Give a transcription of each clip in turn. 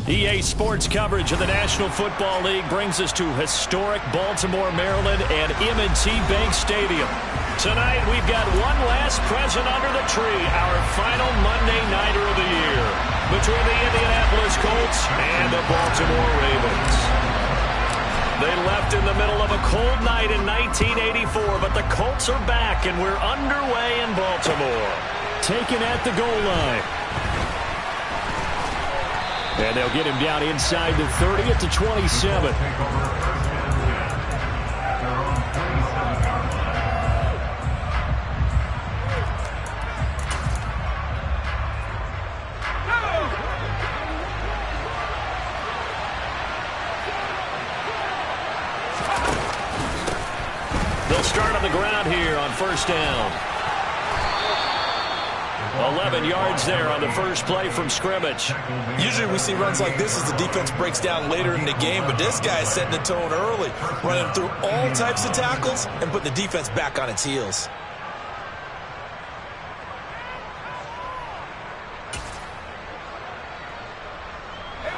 EA Sports coverage of the National Football League brings us to historic Baltimore, Maryland and M&T Bank Stadium. Tonight, we've got one last present under the tree, our final Monday Nighter of the year, between the Indianapolis Colts and the Baltimore Ravens. They left in the middle of a cold night in 1984, but the Colts are back, and we're underway in Baltimore. Taken at the goal line. And they'll get him down inside the 30 at the 27. They'll start on the ground here on first down. 11 yards there on the first play from scrimmage. Usually we see runs like this as the defense breaks down later in the game, but this guy is setting the tone early, running through all types of tackles and putting the defense back on its heels.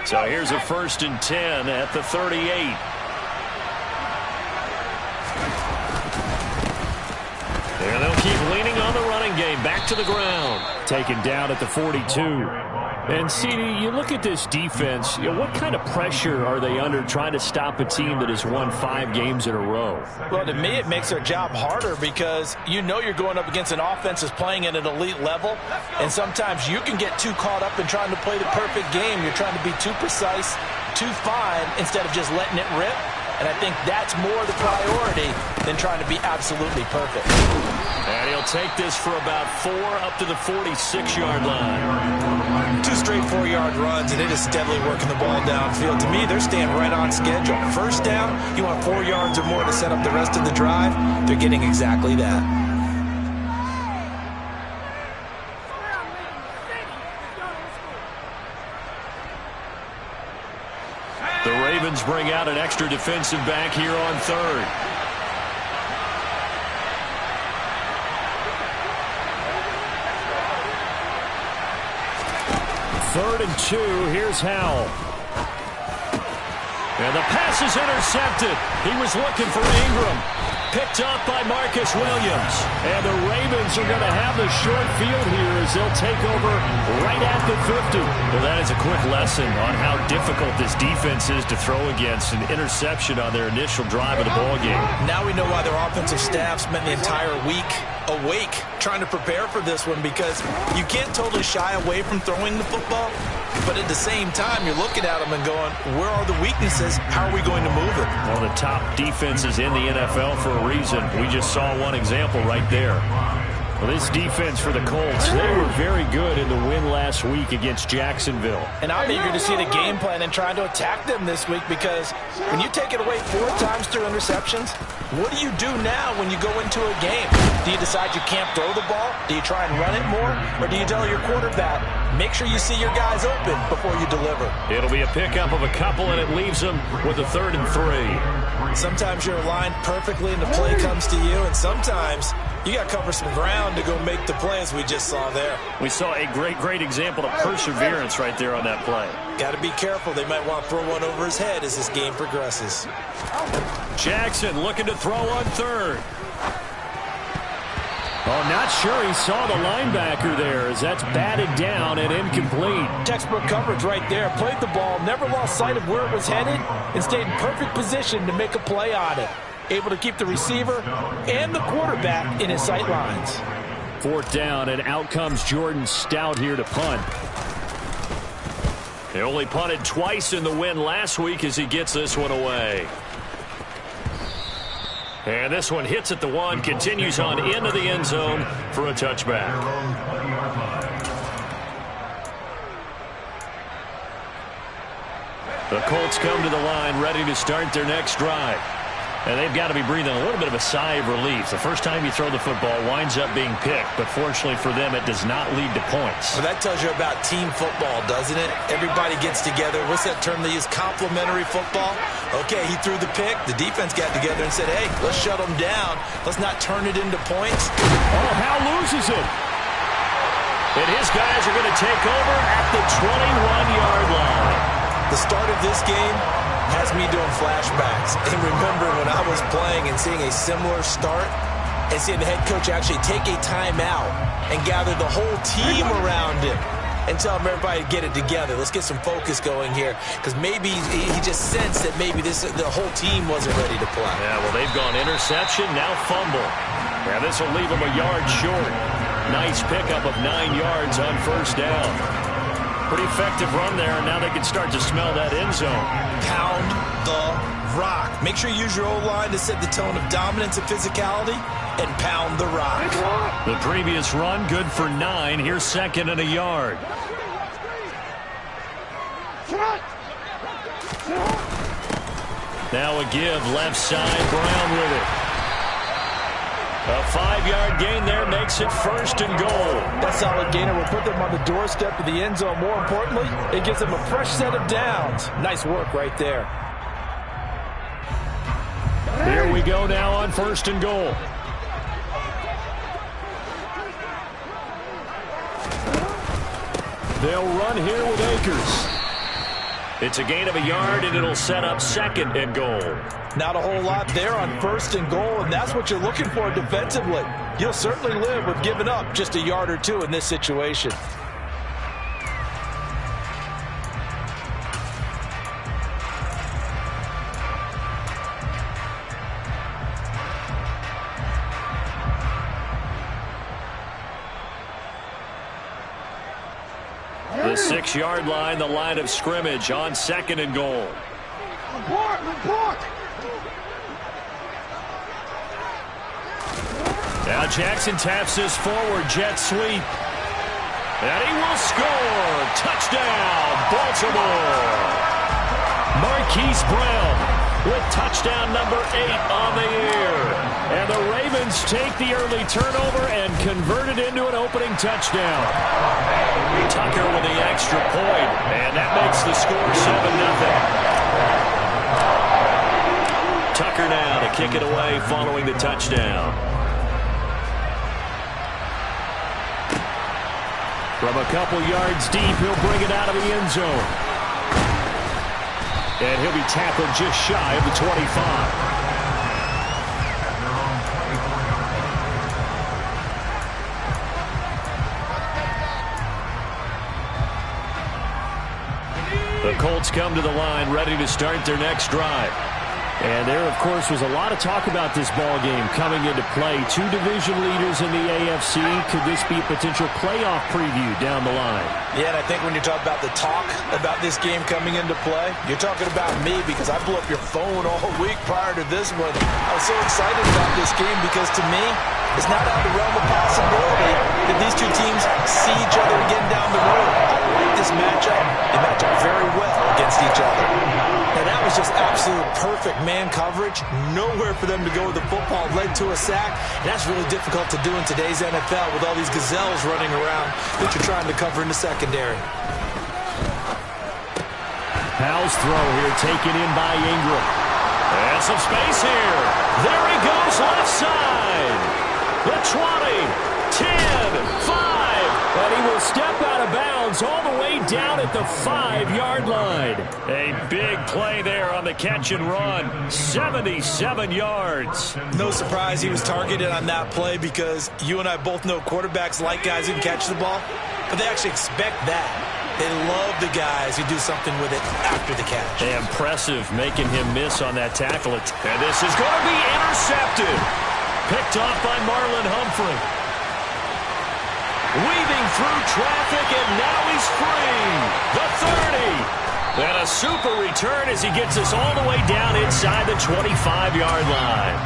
So here's a 1st and 10 at the 38. And they'll keep leaning on the running game. Back to the ground. Taken down at the 42. And, CD, you look at this defense, what kind of pressure are they under trying to stop a team that has won 5 games in a row? Well, to me, it makes their job harder because you know you're going up against an offense that's playing at an elite level, and sometimes you can get too caught up in trying to play the perfect game. You're trying to be too precise, too fine, instead of just letting it rip. And I think that's more the priority than trying to be absolutely perfect. And he'll take this for about 4 up to the 46-yard line. 2 straight 4-yard runs, and it is steadily working the ball downfield. To me, they're staying right on schedule. First down, you want 4 yards or more to set up the rest of the drive. They're getting exactly that. The Ravens bring out an extra defensive back here on 3rd. Third and 2. Here's Howell. And the pass is intercepted. He was looking for Ingram. Picked up by Marcus Williams. And the Ravens are going to have the short field here as they'll take over right at the 50. Well, that is a quick lesson on how difficult this defense is to throw against. An interception on their initial drive of the ballgame. Now we know why their offensive staff spent the entire week awake trying to prepare for this one, because you can't totally shy away from throwing the football, but at the same time you're looking at them and going, where are the weaknesses? How are we going to move it? One of the top defenses in the NFL for a reason. We just saw one example right there. Well, this defense for the Colts, they were very good in the win last week against Jacksonville. And I'm eager to see the game plan and trying to attack them this week, because when you take it away 4 times through interceptions, what do you do now when you go into a game? Do you decide you can't throw the ball? Do you try and run it more? Or do you tell your quarterback, make sure you see your guys open before you deliver? It'll be a pickup of a couple, and it leaves them with a 3rd and 3. Sometimes you're aligned perfectly and the play comes to you, and sometimes you got to cover some ground to go make the play, as we just saw there. We saw a great example of perseverance right there on that play. Got to be careful. They might want to throw one over his head as this game progresses. Jackson looking to throw on 3rd. Oh, not sure he saw the linebacker there, as that's batted down and incomplete. Textbook coverage right there. Played the ball, never lost sight of where it was headed, and stayed in perfect position to make a play on it. Able to keep the receiver and the quarterback in his sight lines. 4th down, and out comes Jordan Stout here to punt. He only punted twice in the win last week as he gets this one away. And this one hits at the 1, continues on into the end zone for a touchback. The Colts come to the line ready to start their next drive. And they've got to be breathing a little bit of a sigh of relief. The first time you throw the football winds up being picked, but fortunately for them, it does not lead to points. Well, that tells you about team football, doesn't it? Everybody gets together. What's that term they use? Complementary football? Okay, he threw the pick. The defense got together and said, hey, let's shut them down. Let's not turn it into points. Oh, Howell loses it. And his guys are going to take over at the 21-yard line. The start of this game has me doing flashbacks. And remember when I was playing and seeing a similar start and seeing the head coach actually take a timeout and gather the whole team around him and tell everybody to get it together. Let's get some focus going here, because maybe he just sensed that maybe the whole team wasn't ready to play. Yeah, well, they've gone interception, now fumble. Yeah, this will leave them a yard short. Nice pickup of 9 yards on first down. Pretty effective run there, and now they can start to smell that end zone. Pound the rock. Make sure you use your O-line to set the tone of dominance and physicality, and pound the rock. The previous run, good for 9. Here's second and a yard. Now a give, left side, Brown with it. A 5-yard gain there makes it first and goal. That solid gainer will put them on the doorstep of the end zone. More importantly, it gives them a fresh set of downs. Nice work right there. Here we go now on first and goal. They'll run here with Akers. It's a gain of a yard, and it'll set up second and goal. Not a whole lot there on first and goal, and that's what you're looking for defensively. You'll certainly live with giving up just a yard or two in this situation. The 6-yard line, the line of scrimmage on second and goal. Now Jackson taps this forward jet sweep. And he will score. Touchdown, Baltimore. Marquise Brown with touchdown number 8 on the year. And the Ravens take the early turnover and convert it into an opening touchdown. Tucker with the extra point, and that makes the score 7-0. Tucker now to kick it away following the touchdown. From a couple yards deep, he'll bring it out of the end zone. And he'll be tackled just shy of the 25. The Colts come to the line, ready to start their next drive. And there, of course, was a lot of talk about this ball game coming into play. 2 division leaders in the AFC. Could this be a potential playoff preview down the line? Yeah, and I think when you talk about the talk about this game coming into play, you're talking about me, because I blew up your phone all week prior to this one. I was so excited about this game because, to me, it's not out of the realm of possibility that these two teams see each other again down the road. I like this matchup. They match up very well against each other. And that was just absolute perfect man coverage. Nowhere for them to go with the football. Led to a sack. And that's really difficult to do in today's NFL with all these gazelles running around that you're trying to cover in the secondary. Powell's throw here taken in by Ingram. And some space here. There he goes left side. The 20, 10, 5, and he will step out of bounds all the way down at the 5-yard line. A big play there on the catch and run. 77 yards. No surprise he was targeted on that play, because you and I both know quarterbacks like guys who can catch the ball, but they actually expect that. They love the guys who do something with it after the catch. Impressive making him miss on that tackle. And this is going to be intercepted. Picked off by Marlon Humphrey. Weaving through traffic, and now he's free. The 30. And a super return as he gets us all the way down inside the 25-yard line.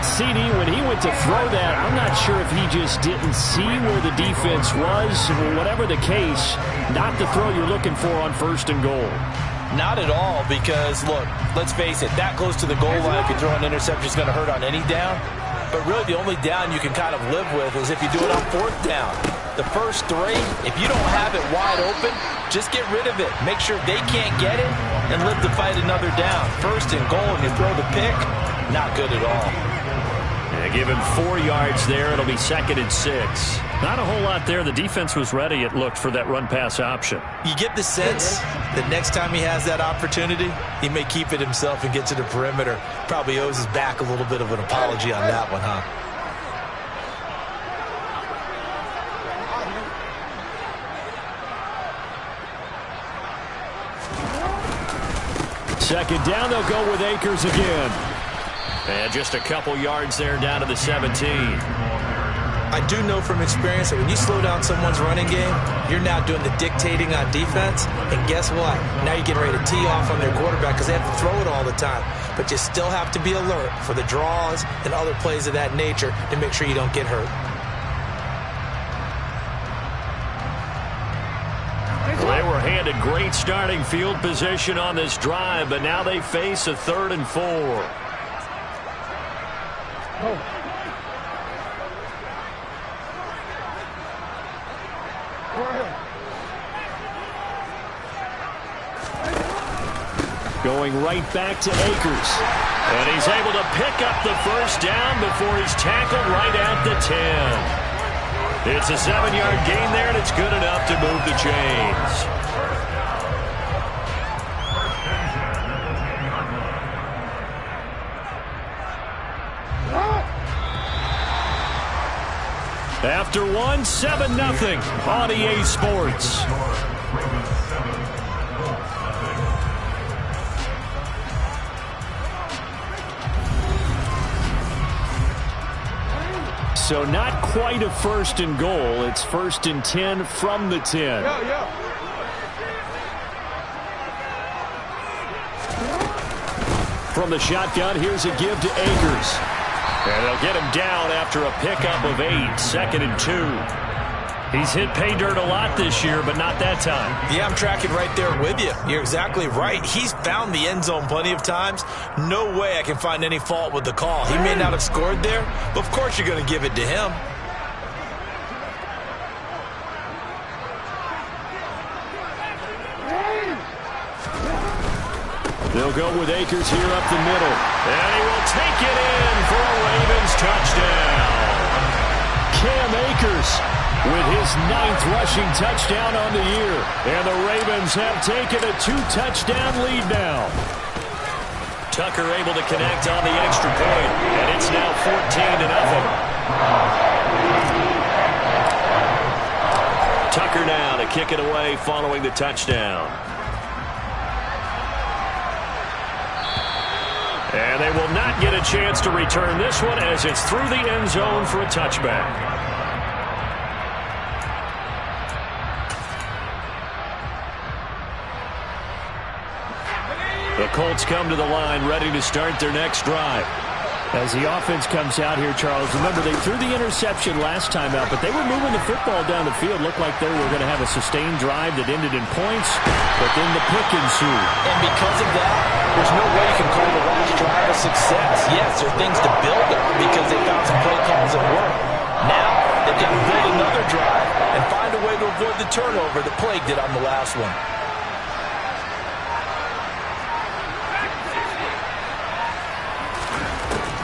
CD, when he went to throw that, I'm not sure if he just didn't see where the defense was, or whatever the case, not the throw you're looking for on first and goal. Not at all, because, look, let's face it, that close to the goal line, if you throw an interception, is going to hurt on any down. But really, the only down you can kind of live with is if you do it on 4th down. The first 3, if you don't have it wide open, just get rid of it. Make sure they can't get it and live to fight another down. First and goal, and you throw the pick, not good at all. Yeah, give him 4 yards there. It'll be 2nd and 6. Not a whole lot there. The defense was ready, it looked, for that run-pass option. You get the sense that next time he has that opportunity, he may keep it himself and get to the perimeter. Probably owes his back a little bit of an apology on that one, huh? Second down, they'll go with Akers again. And just a couple yards there down to the 17. I do know from experience that when you slow down someone's running game, you're now doing the dictating on defense. And guess what? Now you're getting ready to tee off on their quarterback because they have to throw it all the time. But you still have to be alert for the draws and other plays of that nature to make sure you don't get hurt. They were handed great starting field position on this drive, but now they face a 3rd and 4. Going right back to Akers. And he's able to pick up the first down before he's tackled right at the 10. It's a 7-yard gain there, and it's good enough to move the chains. After one, 7-0 on EA Sports. So not quite a 1st and goal. It's 1st and 10 from the 10. From the shotgun, here's a give to Akers. And they'll get him down after a pickup of 8, 2nd and 2. He's hit pay dirt a lot this year, but not that time. Yeah, I'm tracking right there with you. You're exactly right. He's found the end zone plenty of times. No way I can find any fault with the call. He may not have scored there, but of course you're going to give it to him. They'll go with Akers here up the middle. And he will take it in for a Ravens touchdown. Cam Akers with his 9th rushing touchdown on the year. And the Ravens have taken a 2-touchdown lead now. Tucker able to connect on the extra point. And it's now 14-0. Tucker now to kick it away following the touchdown. And they will not get a chance to return this one as it's through the end zone for a touchback. The Colts come to the line ready to start their next drive. As the offense comes out here, Charles, remember they threw the interception last time out, but they were moving the football down the field. Looked like they were going to have a sustained drive that ended in points, but then the pick ensued. And because of that, there's no way you can call the last drive a success. Yes, there are things to build on because they found some play calls that work. Now, they've got to build another drive and find a way to avoid the turnover that plagued it on the last one.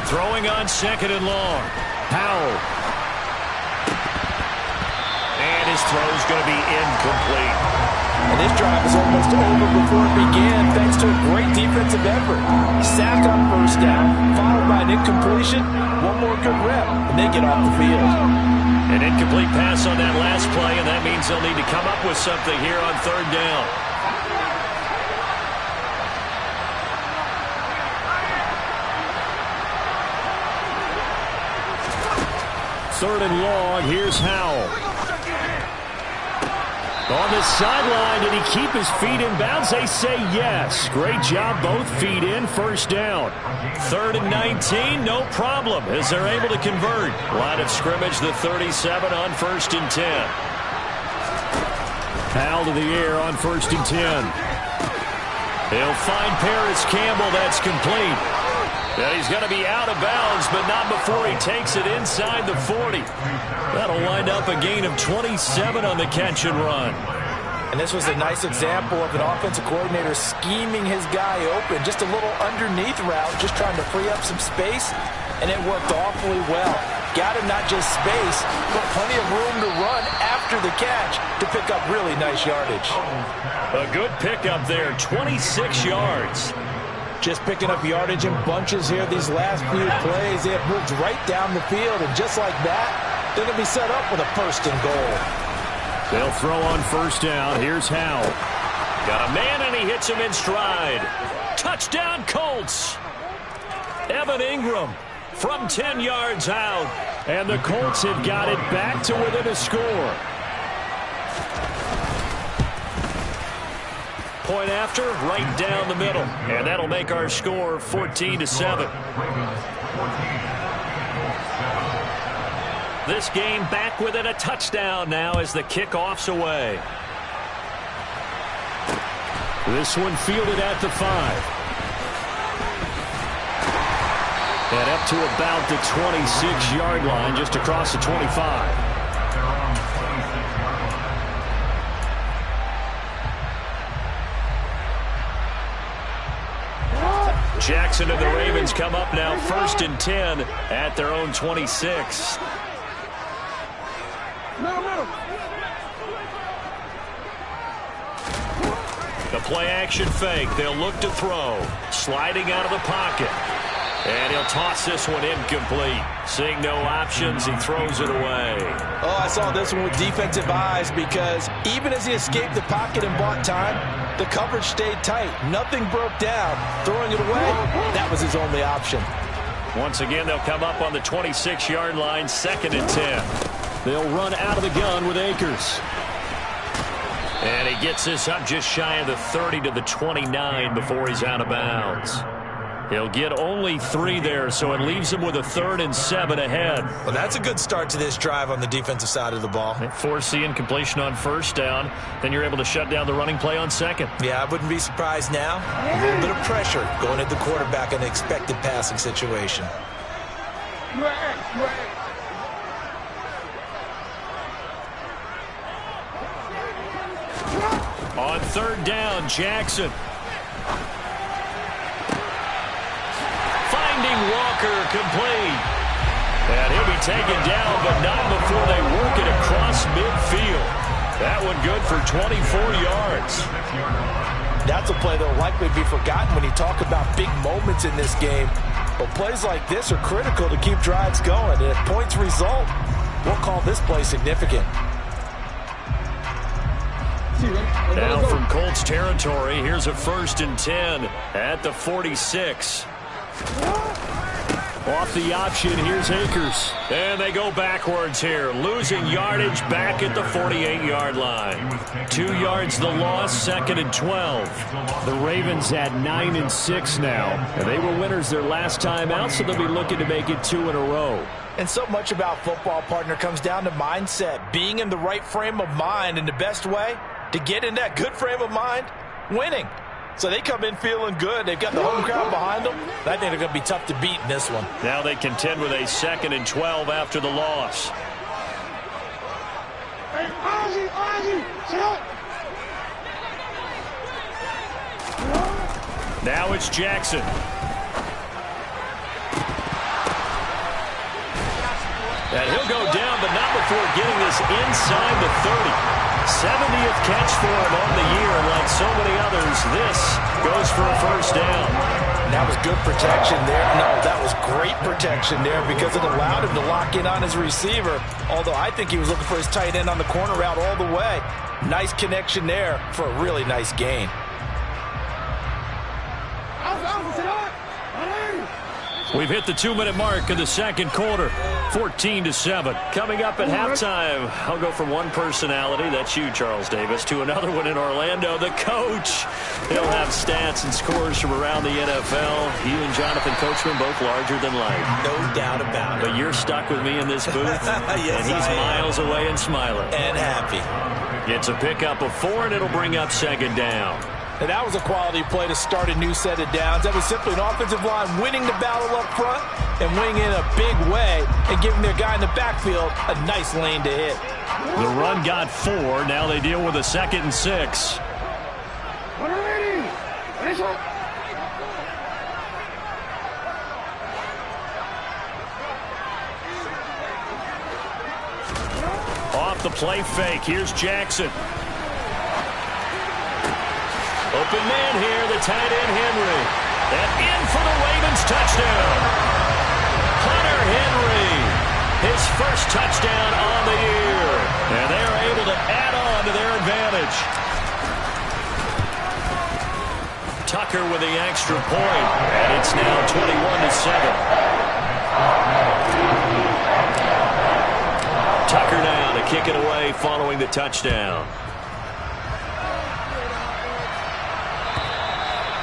Throwing on 2nd and long. Powell. And his throw's going to be incomplete. And this drive is almost over before it began thanks to a great defensive effort. Sack on 1st down, followed by an incompletion. One more good rep, and they get off the field. An incomplete pass on that last play, and that means they'll need to come up with something here on 3rd down. 3rd and long. Here's Howell. On the sideline, did he keep his feet in bounds? They say yes. Great job, both feet in, 1st down. 3rd and 19, no problem, as they're able to convert. Line of scrimmage, the 37 on 1st and 10. Howell to the air on 1st and 10. He'll find Paris Campbell. That's complete. Yeah, he's going to be out of bounds, but not before he takes it inside the 40. That'll wind up a gain of 27 on the catch and run. And this was a nice example of an offensive coordinator scheming his guy open. Just a little underneath route, just trying to free up some space. and it worked awfully well. Got him not just space, but plenty of room to run after the catch to pick up really nice yardage. A good pickup there, 26 yards. Just picking up yardage in bunches here these last few plays. They have moved right down the field, and just like that, they're going to be set up with a first and goal. They'll throw on first down. Here's Howell. Got a man, and he hits him in stride. Touchdown, Colts. Evan Ingram from 10 yards out. And the Colts have got it back to within a score. Point after, right down the middle. And that'll make our score 14-7. This game back within a touchdown now as the kickoff's away. This one fielded at the 5. And up to about the 26-yard line, just across the 25. Jackson and the Ravens come up now 1st and 10 at their own 26. The play-action fake. They'll look to throw. Sliding out of the pocket. And he'll toss this one incomplete. Seeing no options, he throws it away. Oh, I saw this one with defensive eyes because even as he escaped the pocket and bought time, the coverage stayed tight. Nothing broke down. Throwing it away, that was his only option. Once again, they'll come up on the 26-yard line, 2nd and 10. They'll run out of the gun with Akers. And he gets this up just shy of the 30 to the 29 before he's out of bounds. He'll get only 3 there, so it leaves him with a 3rd and 7 ahead. Well, that's a good start to this drive on the defensive side of the ball. Force the incompletion on first down. Then you're able to shut down the running play on 2nd. Yeah, I wouldn't be surprised now. A little bit of pressure going at the quarterback in an expected passing situation. On 3rd down, Jackson. Finding Walker complete. And he'll be taken down, but not before they work it across midfield. That one good for 24 yards. That's a play that will likely be forgotten when you talk about big moments in this game. But plays like this are critical to keep drives going. And if points result, we'll call this play significant. Now from Colts territory, here's a 1st and 10 at the 46. Off the option, here's Akers. And they go backwards here, losing yardage back at the 48-yard line. 2 yards the loss, 2nd and 12. The Ravens at 9 and 6 now. And they were winners their last time out, so they'll be looking to make it 2 in a row. And so much about football, partner, comes down to mindset. Being in the right frame of mind, and the best way to get in that good frame of mind, winning. So they come in feeling good. They've got the home crowd behind them. I think they're going to be tough to beat in this one. Now they contend with a 2nd and 12 after the loss. Now it's Jackson. And he'll go down, but not before getting this inside the 30. 70th catch for him on the year, and like so many others, this goes for a first down. And that was good protection there. No, that was great protection there because it allowed him to lock in on his receiver, although I think he was looking for his tight end on the corner route all the way. Nice connection there for a really nice gain. We've hit the 2-minute mark of the 2nd quarter, 14-7. Coming up at halftime, I'll go from one personality, that's you, Charles Davis, to another one in Orlando, the coach. He'll have stats and scores from around the NFL. You and Jonathan Coachman, both larger than life. No doubt about it. But you're stuck with me in this booth, yes, and he's miles away and smiling. And happy. It's a pickup of 4, and it'll bring up 2nd down. And that was a quality play to start a new set of downs. That was simply an offensive line winning the battle up front and winning in a big way and giving their guy in the backfield a nice lane to hit. The run got 4. Now they deal with a 2nd and 6. Off the play fake. Here's Jackson. Open man here, the tight end Henry. And in for the Ravens touchdown. Hunter Henry, his first touchdown on the year. And they're able to add on to their advantage. Tucker with the extra point, and it's now 21-7. Tucker now to kick it away following the touchdown.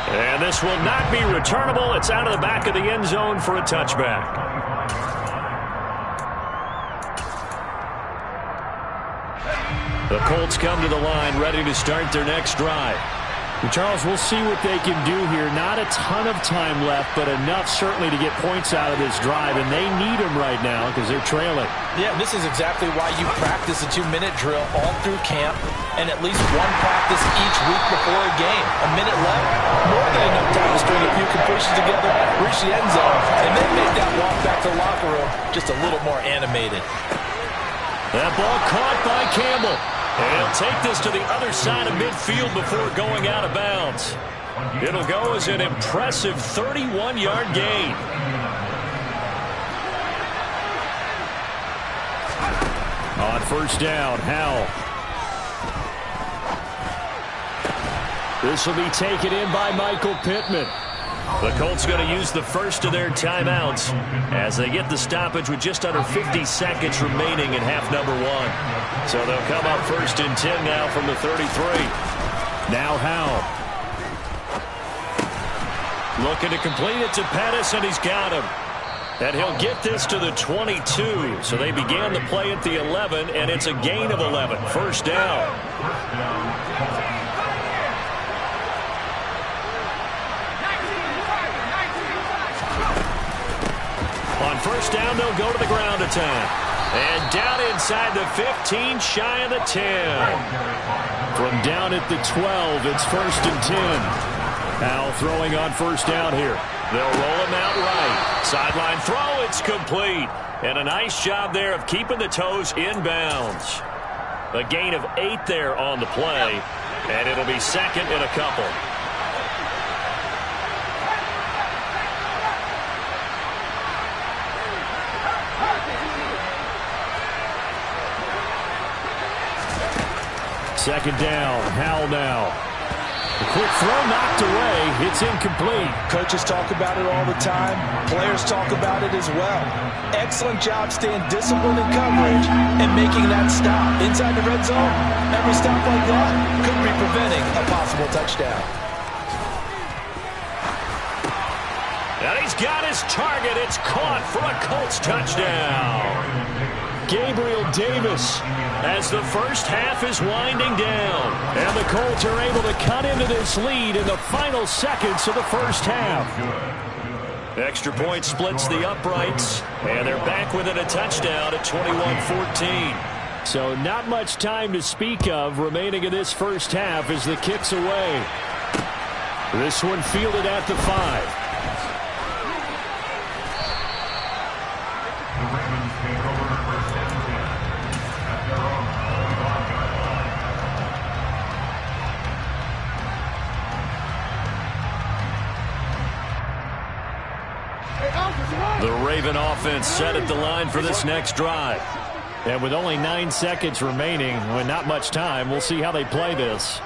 And this will not be returnable. It's out of the back of the end zone for a touchback. The Colts come to the line ready to start their next drive. And Charles, we'll see what they can do here. Not a ton of time left, but enough certainly to get points out of this drive, and they need them right now because they're trailing. Yeah, this is exactly why you practice a 2-minute drill all through camp and at least one practice each week before a game. A minute left, more than enough time to string a few completions together, reach the end zone, and then make that walk back to the locker room just a little more animated. That ball caught by Campbell. And he'll take this to the other side of midfield before going out of bounds. It'll go as an impressive 31-yard gain. On first down, Howell. This will be taken in by Michael Pittman. The Colts going to use the first of their timeouts as they get the stoppage with just under 50 seconds remaining in half number one. So they'll come up first and 10 now from the 33. Now Howell. Looking to complete it to Pettis, and he's got him. And he'll get this to the 22. So they began the play at the 11, and it's a gain of 11. First down. On first down, they'll go to the ground attack. And down inside the 15, shy of the 10. From down at the 12, it's first and 10. Howell throwing on first down here. They'll roll him out right. Sideline throw, it's complete. And a nice job there of keeping the toes in bounds. A gain of 8 there on the play. And it'll be second and a couple. Second down, Howell now. A quick throw knocked away. It's incomplete. Coaches talk about it all the time. Players talk about it as well. Excellent job staying disciplined in coverage and making that stop. Inside the red zone, every stop like that could be preventing a possible touchdown. And he's got his target. It's caught for a Colts touchdown. Gabriel Davis, as the first half is winding down. And the Colts are able to cut into this lead in the final seconds of the first half. Extra point splits the uprights, and they're back within a touchdown at 21-14. So not much time to speak of remaining in this first half as the kick's away. This one fielded at the 5. The Raven offense set at the line for this next drive. And with only 9 seconds remaining, with not much time, we'll see how they play this.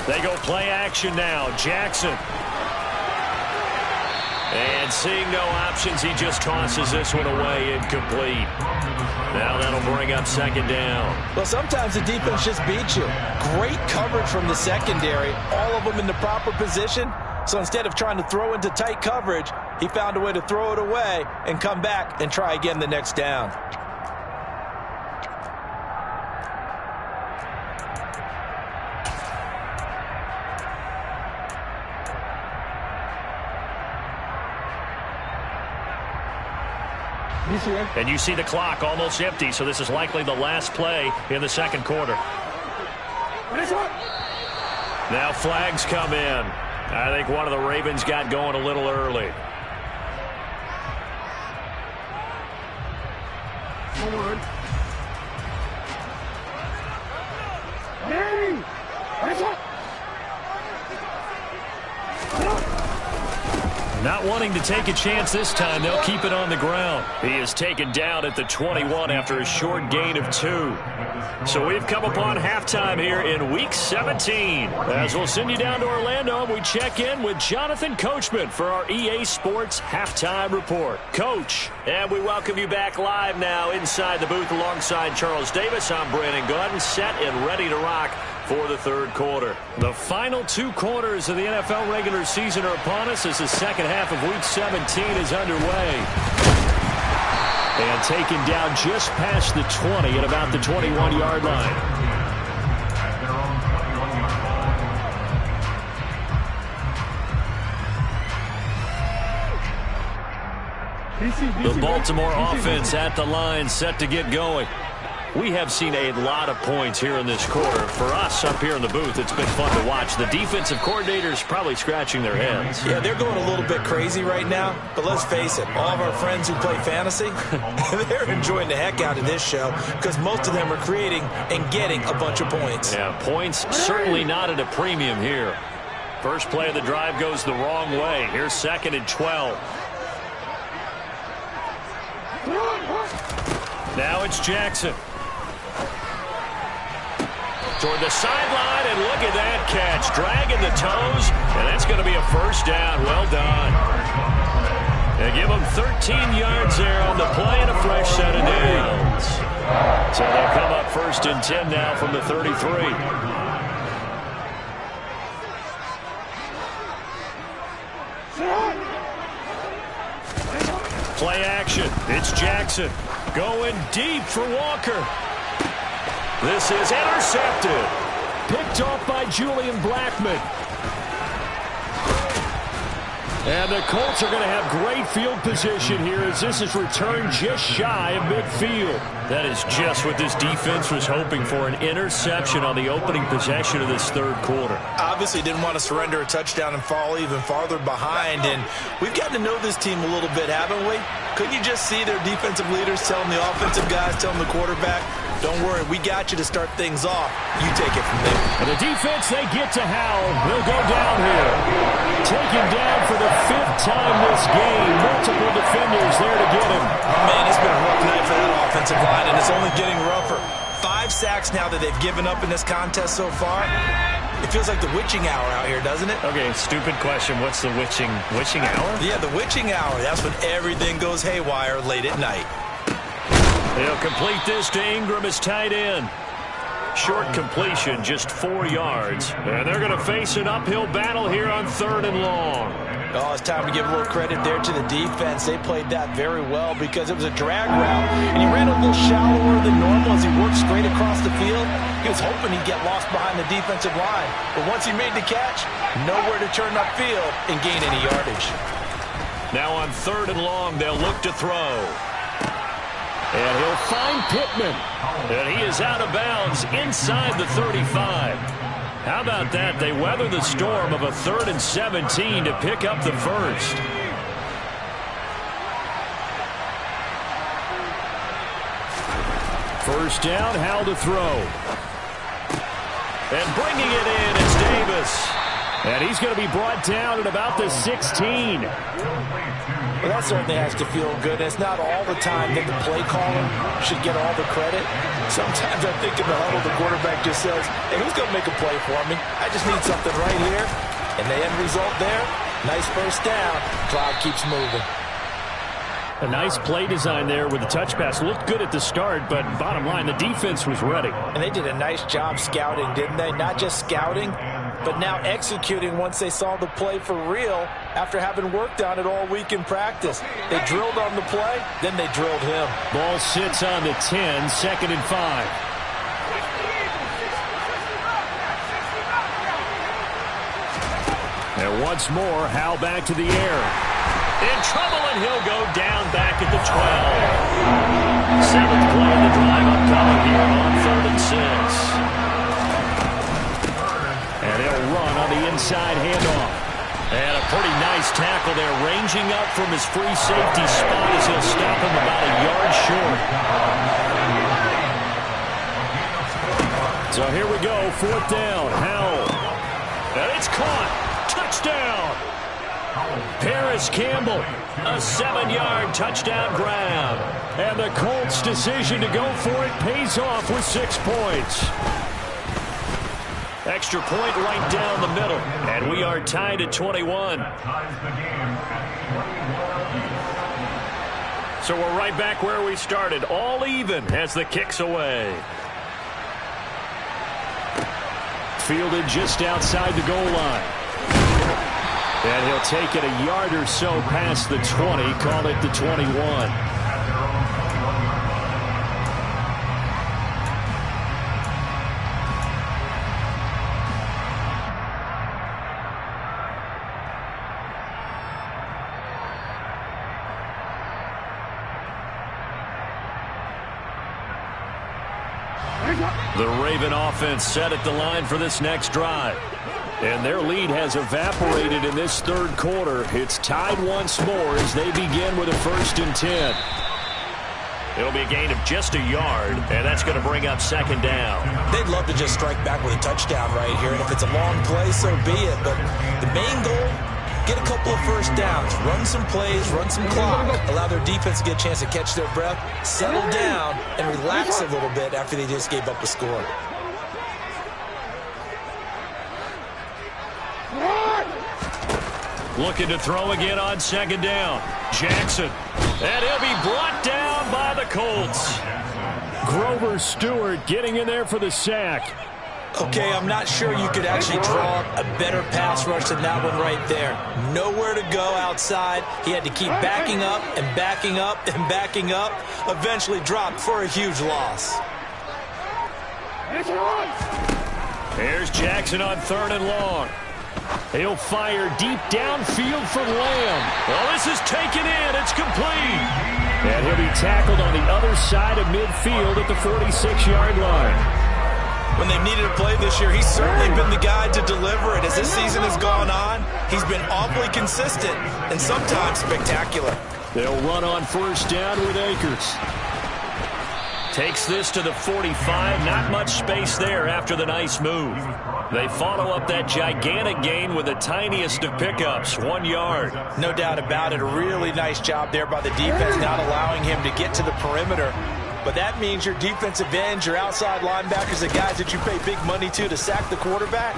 They go play action now. Jackson. And seeing no options, he just tosses this one away, incomplete. Now that'll bring up second down. Well, sometimes the defense just beats you. Great coverage from the secondary, all of them in the proper position. So instead of trying to throw into tight coverage, he found a way to throw it away and come back and try again the next down. And you see the clock almost empty, so this is likely the last play in the second quarter. Now flags come in. I think one of the Ravens got going a little early. Not wanting to take a chance this time, they'll keep it on the ground. He is taken down at the 21 after a short gain of 2. So we've come upon halftime here in Week 17. As we'll send you down to Orlando, we check in with Jonathan Coachman for our EA Sports Halftime Report. Coach, and we welcome you back live now inside the booth alongside Charles Davis. I'm Brandon Gordon, set and ready to rock for the third quarter. The final 2 quarters of the NFL regular season are upon us as the second half of Week 17 is underway. And taken down just past the 20 at about the 21-yard line. The Baltimore offense at the line, set to get going. We have seen a lot of points here in this quarter. For us up here in the booth, it's been fun to watch. The defensive coordinators probably scratching their heads. Yeah, they're going a little bit crazy right now. But let's face it, all of our friends who play fantasy, they're enjoying the heck out of this show because most of them are creating and getting a bunch of points. Yeah, points certainly not at a premium here. First play of the drive goes the wrong way. Here's 2nd and 12. Now it's Jackson. Toward the sideline, and look at that catch. Dragging the toes, and that's going to be a first down. Well done. They give them 13 yards there on the play and a fresh set of downs. So they'll come up 1st and 10 now from the 33. Play action. It's Jackson going deep for Walker. This is intercepted. Picked off by Julian Blackmon. And the Colts are going to have great field position here as this is returned just shy of midfield. That is just what this defense was hoping for, an interception on the opening possession of this third quarter. Obviously didn't want to surrender a touchdown and fall even farther behind. And we've gotten to know this team a little bit, haven't we? Couldn't you just see their defensive leaders telling the offensive guys, telling the quarterback, don't worry, we got you to start things off. You take it from there. And the defense, they get to Howell. He'll go down here. Taken down for the 5th time this game. Multiple defenders there to get him. Man, it's been a rough night for that offensive line, and it's only getting rougher. 5 sacks now that they've given up in this contest so far. It feels like the witching hour out here, doesn't it? Okay, stupid question. What's the witching hour? Yeah, the witching hour. That's when everything goes haywire late at night. They'll complete this to Ingram as tight end. Short completion, just 4 yards. And they're going to face an uphill battle here on 3rd and long. Oh, it's time to give a little credit there to the defense. They played that very well because it was a drag route, and he ran a little shallower than normal as he worked straight across the field. He was hoping he'd get lost behind the defensive line. But once he made the catch, nowhere to turn upfield and gain any yardage. Now on 3rd and long, they'll look to throw. And he'll find Pittman. And he is out of bounds inside the 35. How about that? They weather the storm of a 3rd and 17 to pick up the first. First down, Howell to throw. And bringing it in, it's Davis. And he's going to be brought down at about the 16. Well, that certainly has to feel good. It's not all the time that the play caller should get all the credit. Sometimes I think in the huddle, the quarterback just says, hey, who's going to make a play for me? I just need something right here. And the end result there, nice first down. Cloud keeps moving. A nice play design there with the touch pass. Looked good at the start, but bottom line, the defense was ready. And they did a nice job scouting, didn't they? Not just scouting, but now executing once they saw the play for real after having worked on it all week in practice. They drilled on the play, then they drilled him. Ball sits on the 10, 2nd and 5. And once more, Howell back to the air. In trouble, and he'll go down back at the 12. 7th play of the drive upcoming here on 3rd and 6. And he'll run on the inside handoff. And a pretty nice tackle there, ranging up from his free safety spot as he'll stop him about a yard short. So here we go, 4th down, Howell. And it's caught. Touchdown. Paris Campbell, a 7-yard touchdown grab. And the Colts' decision to go for it pays off with 6 points. Extra point right down the middle. And we are tied at 21. So we're right back where we started. All even as the kick's away. Fielded just outside the goal line. And he'll take it a yard or so past the 20. Call it the 21. The Raven offense set at the line for this next drive. And their lead has evaporated in this 3rd quarter. It's tied once more as they begin with a 1st and 10. It'll be a gain of just a yard, and that's going to bring up 2nd down. They'd love to just strike back with a touchdown right here, and if it's a long play, so be it. But the main goal, get a couple of 1st downs, run some plays, run some clock, allow their defense to get a chance to catch their breath, settle down, and relax a little bit after they just gave up a score. Looking to throw again on 2nd down. Jackson. And he'll be brought down by the Colts. Grover Stewart getting in there for the sack. Okay, I'm not sure you could actually draw a better pass rush than that one right there. Nowhere to go outside. He had to keep backing up and backing up and backing up. Eventually dropped for a huge loss. Here's Jackson on 3rd and long. He'll fire deep downfield for Lamb. Well, this is taken in. It's complete. And he'll be tackled on the other side of midfield at the 46-yard line. When they've needed a play this year, he's certainly been the guy to deliver it. As this season has gone on, he's been awfully consistent and sometimes spectacular. They'll run on 1st down with Akers. Takes this to the 45. Not much space there after the nice move. They follow up that gigantic gain with the tiniest of pickups, 1 yard. No doubt about it. A really nice job there by the defense, not allowing him to get to the perimeter. But that means your defensive ends, your outside linebackers, the guys that you pay big money to sack the quarterback,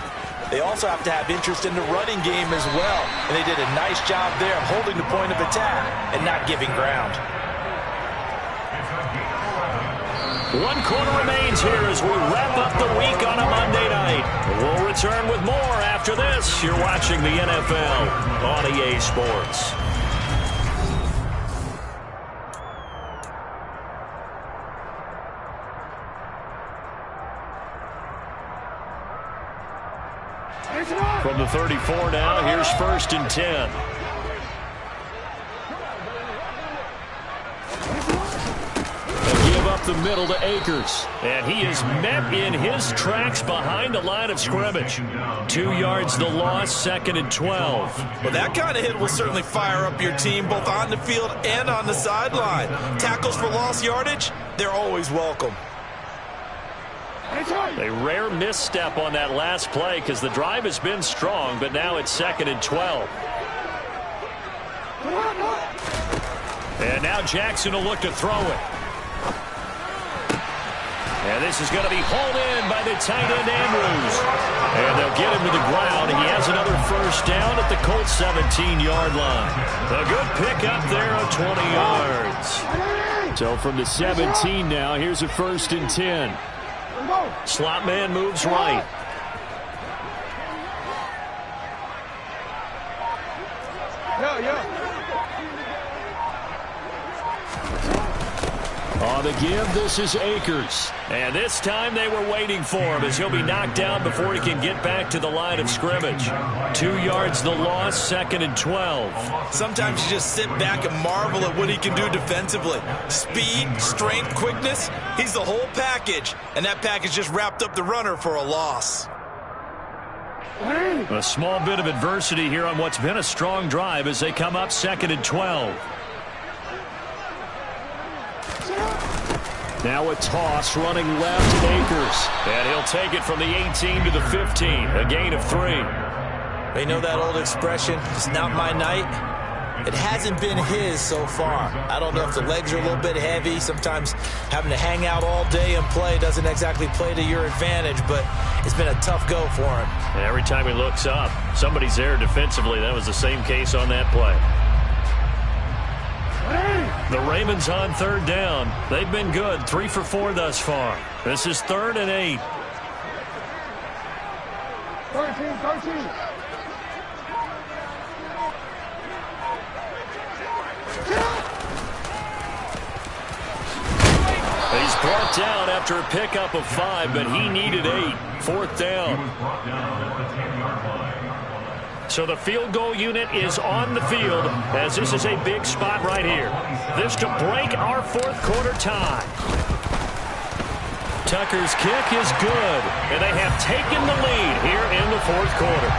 they also have to have interest in the running game as well. And they did a nice job there of holding the point of attack and not giving ground. 1 quarter remains here as we wrap up the week on a Monday night. We'll return with more after this. You're watching the NFL on EA Sports. From the 34 now, here's 1st and 10. Up the middle to Akers. And he is met in his tracks behind the line of scrimmage. 2 yards the loss, 2nd and 12. Well, that kind of hit will certainly fire up your team both on the field and on the sideline. Tackles for lost yardage, they're always welcome. A rare misstep on that last play because the drive has been strong, but now it's 2nd and 12. And now Jackson will look to throw it. And this is going to be hauled in by the tight end, Andrews. And they'll get him to the ground. He has another 1st down at the Colts 17-yard line. A good pickup there of 20 yards. So from the 17 now, here's a 1st and 10. Slot man moves right. On the give, this is Akers. And this time they were waiting for him as he'll be knocked down before he can get back to the line of scrimmage. 2 yards the loss, 2nd and 12. Sometimes you just sit back and marvel at what he can do defensively. Speed, strength, quickness, he's the whole package. And that package just wrapped up the runner for a loss. A small bit of adversity here on what's been a strong drive as they come up 2nd and 12. Now a toss running left to Akers. And he'll take it from the 18 to the 15. A gain of 3. They know that old expression, it's not my night. It hasn't been his so far. I don't know if the legs are a little bit heavy. Sometimes having to hang out all day and play doesn't exactly play to your advantage, but it's been a tough go for him. And every time he looks up, somebody's there defensively. That was the same case on that play. The Ravens on 3rd down. They've been good, 3 for 4 thus far. This is 3rd and 8. 13. He's brought down after a pickup of 5, but he needed 8. 4th down. So the field goal unit is on the field as this is a big spot right here. This to break our 4th quarter tie. Tucker's kick is good, and they have taken the lead here in the 4th quarter.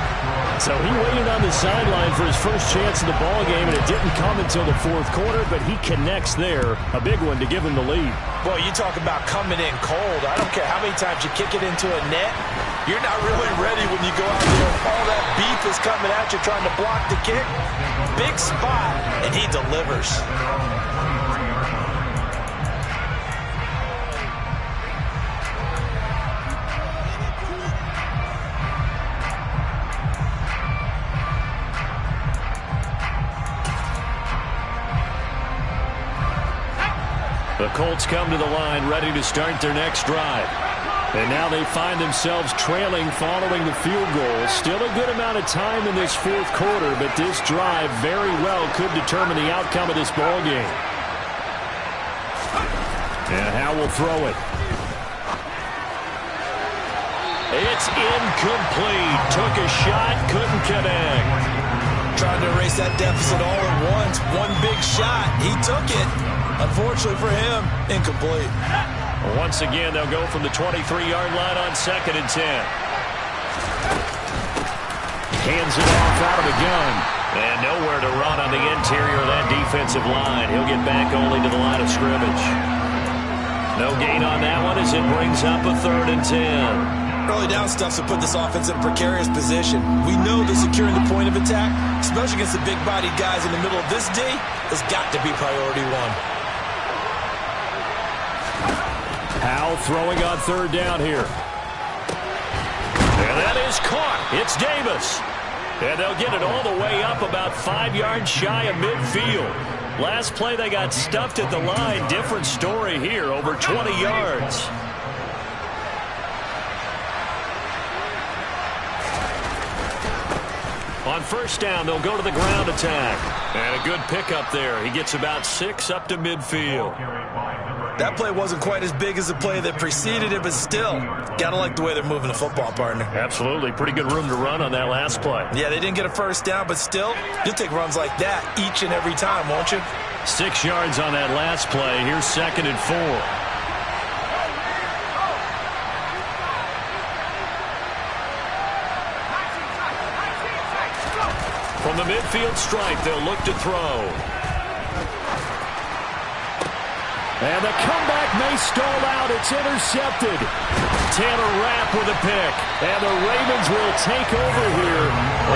So he waited on the sideline for his first chance in the ball game, and it didn't come until the 4th quarter, but he connects there. A big one to give him the lead. Boy, you talk about coming in cold. I don't care how many times you kick it into a net. You're not really ready when you go out there and all that beef is coming at you trying to block the kick. Big spot, and he delivers. The Colts come to the line ready to start their next drive. And now they find themselves trailing following the field goal. Still a good amount of time in this 4th quarter, but this drive very well could determine the outcome of this ball game. And Howe will throw it. It's incomplete. Took a shot, couldn't connect. Trying to erase that deficit all at once. One big shot. He took it. Unfortunately for him, incomplete. Once again, they'll go from the 23-yard line on 2nd and 10. Hands it off out of the gun. And nowhere to run on the interior of that defensive line. He'll get back only to the line of scrimmage. No gain on that one as it brings up a 3rd and 10. Early down stuffs will put this offense in a precarious position. We know that securing the point of attack, especially against the big-bodied guys in the middle of this D, has got to be priority 1. Howe throwing on 3rd down here. And that is caught. It's Davis. And they'll get it all the way up about 5 yards shy of midfield. Last play they got stuffed at the line. Different story here, over 20 yards. On 1st down, they'll go to the ground attack. And a good pickup there. He gets about 6 up to midfield. That play wasn't quite as big as the play that preceded it, but still, gotta like the way they're moving the football, partner. Absolutely. Pretty good room to run on that last play. Yeah, they didn't get a 1st down, but still, you'll take runs like that each and every time, won't you? 6 yards on that last play. Here's 2nd and 4. From the midfield stripe, they'll look to throw. And the comeback may stall out. It's intercepted. Tanner Rapp with a pick. And the Ravens will take over here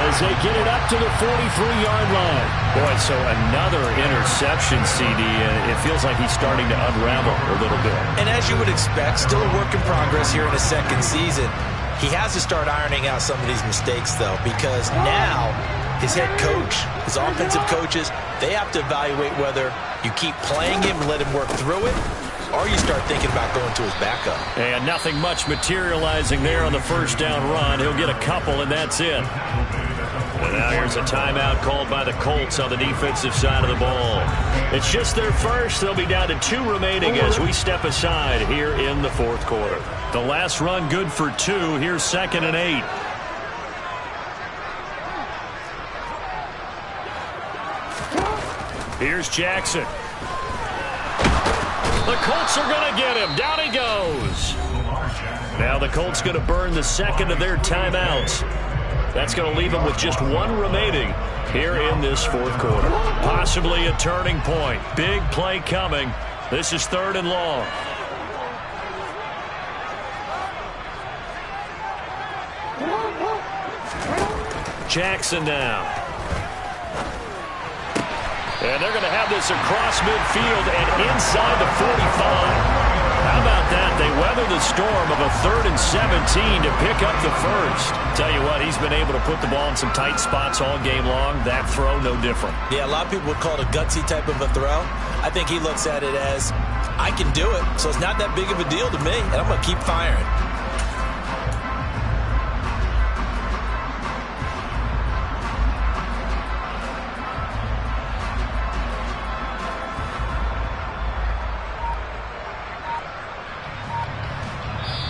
as they get it up to the 43-yard line. Boy, so another interception, CD, and it feels like he's starting to unravel a little bit. And as you would expect, still a work in progress here in his 2nd season. He has to start ironing out some of these mistakes, though, because now his head coach, his offensive coaches, they have to evaluate whether you keep playing him and let him work through it, or you start thinking about going to his backup. And nothing much materializing there on the 1st down run. He'll get a couple, and that's it. And now here's a timeout called by the Colts on the defensive side of the ball. It's just their first. They'll be down to 2 remaining as we step aside here in the 4th quarter. The last run good for 2. Here's 2nd and 8. Here's Jackson. The Colts are going to get him. Down he goes. Now the Colts going to burn the 2nd of their timeouts. That's going to leave them with just one remaining here in this fourth quarter. Possibly a turning point. Big play coming. This is 3rd and long. Jackson now. And they're going to have this across midfield and inside the 45. How about that? They weather the storm of a 3rd and 17 to pick up the first. Tell you what, he's been able to put the ball in some tight spots all game long. That throw, no different. Yeah, a lot of people would call it a gutsy type of a throw. I think he looks at it as, I can do it, so it's not that big of a deal to me, and I'm going to keep firing.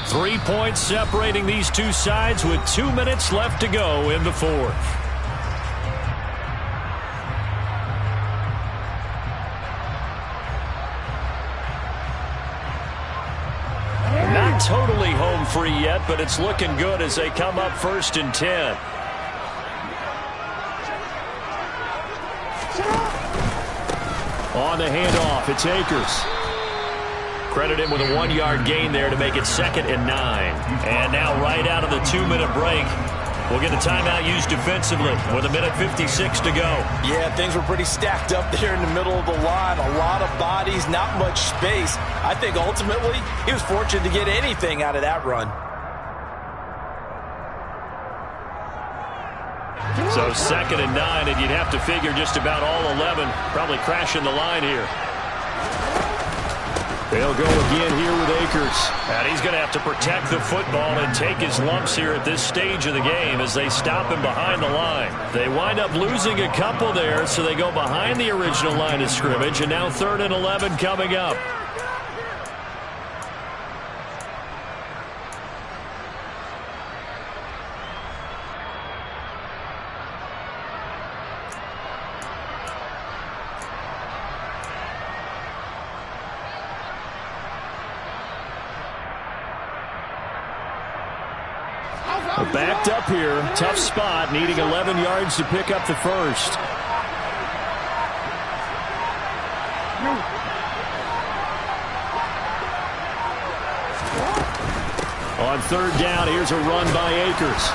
Three points separating these two sides with 2 minutes left to go in the fourth. Not totally home free yet, but it's looking good as they come up 1st and 10. On the handoff, it's Akers. Credit him with a 1-yard gain there to make it 2nd and 9. And now right out of the 2-minute break, we'll get a timeout used defensively with 1:56 to go. Yeah, things were pretty stacked up there in the middle of the line. A lot of bodies, not much space. I think ultimately he was fortunate to get anything out of that run. So 2nd and 9, and you'd have to figure just about all 11 probably crashing the line here. They'll go again here with Akers. And he's going to have to protect the football and take his lumps here at this stage of the game as they stop him behind the line. They wind up losing a couple there, so they go behind the original line of scrimmage, and now 3rd and 11 coming up. Backed up here, tough spot, needing 11 yards to pick up the first. On 3rd down, here's a run by Akers.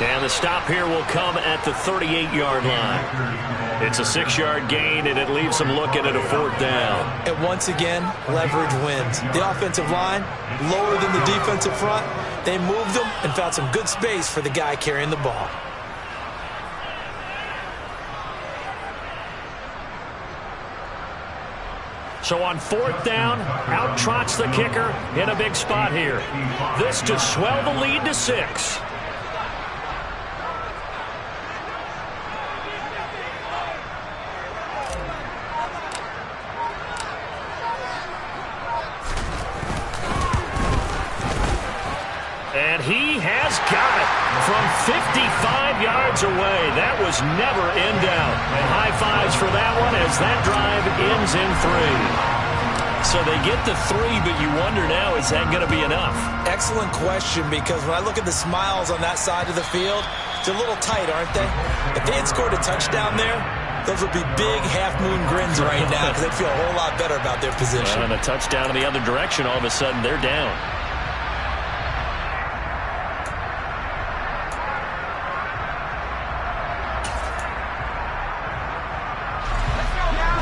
And the stop here will come at the 38-yard line. It's a 6-yard gain, and it leaves them looking at a 4th down. And once again, leverage wins. The offensive line, lower than the defensive front. They moved them and found some good space for the guy carrying the ball. So on 4th down, out trots the kicker in a big spot here. This to swell the lead to 6. And he has got it from 55 yards away. That was never in doubt. And high fives for that one as that drive ends in 3. So they get the 3, but you wonder now, is that going to be enough? Excellent question, because when I look at the smiles on that side of the field, it's a little tight, aren't they? If they had scored a touchdown there, those would be big half-moon grins right now because they'd feel a whole lot better about their position. And a touchdown in the other direction, all of a sudden they're down.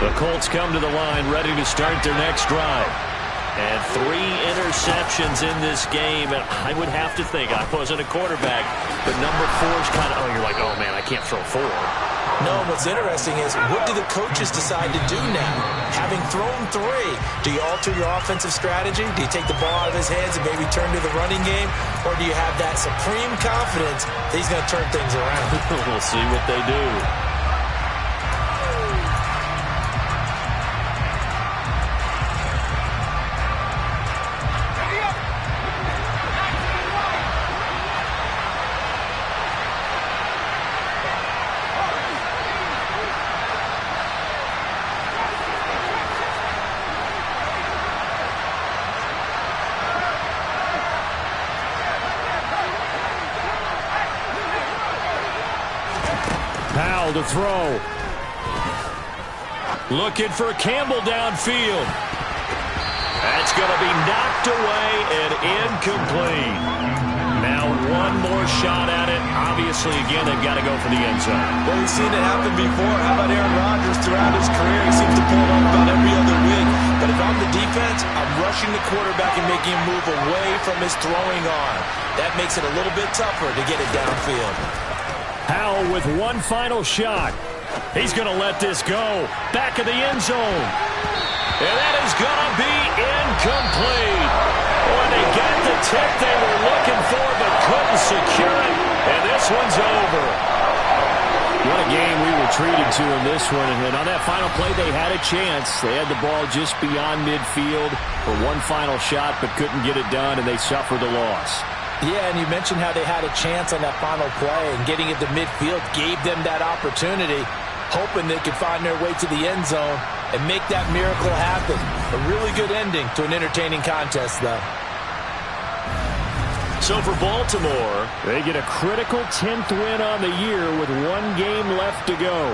The Colts come to the line ready to start their next drive. And 3 interceptions in this game. And I would have to think, I wasn't a quarterback, but number 4 is kind of, you're like, oh, man, I can't throw 4. No, what's interesting is, what do the coaches decide to do now? Having thrown 3, do you alter your offensive strategy? Do you take the ball out of his hands and maybe turn to the running game? Or do you have that supreme confidence that he's going to turn things around? We'll see what they do. Bell to throw. Looking for Campbell downfield. That's going to be knocked away and incomplete. Now one more shot at it. Obviously, again, they've got to go for the end zone. Well, we've seen it happen before. How about Aaron Rodgers throughout his career? He seems to pull it off about every other week. But if I'm the defense, I'm rushing the quarterback and making him move away from his throwing arm. That makes it a little bit tougher to get it downfield. Howell with one final shot. He's going to let this go. Back of the end zone. And that is going to be incomplete. Boy, they got the tip they were looking for but couldn't secure it. And this one's over. What a game we were treated to in this one. And on that final play, they had a chance. They had the ball just beyond midfield for one final shot but couldn't get it done, and they suffered the loss. Yeah, and you mentioned how they had a chance on that final play, and getting it to midfield gave them that opportunity, hoping they could find their way to the end zone and make that miracle happen. A really good ending to an entertaining contest, though. So for Baltimore, they get a critical 10th win on the year with one game left to go.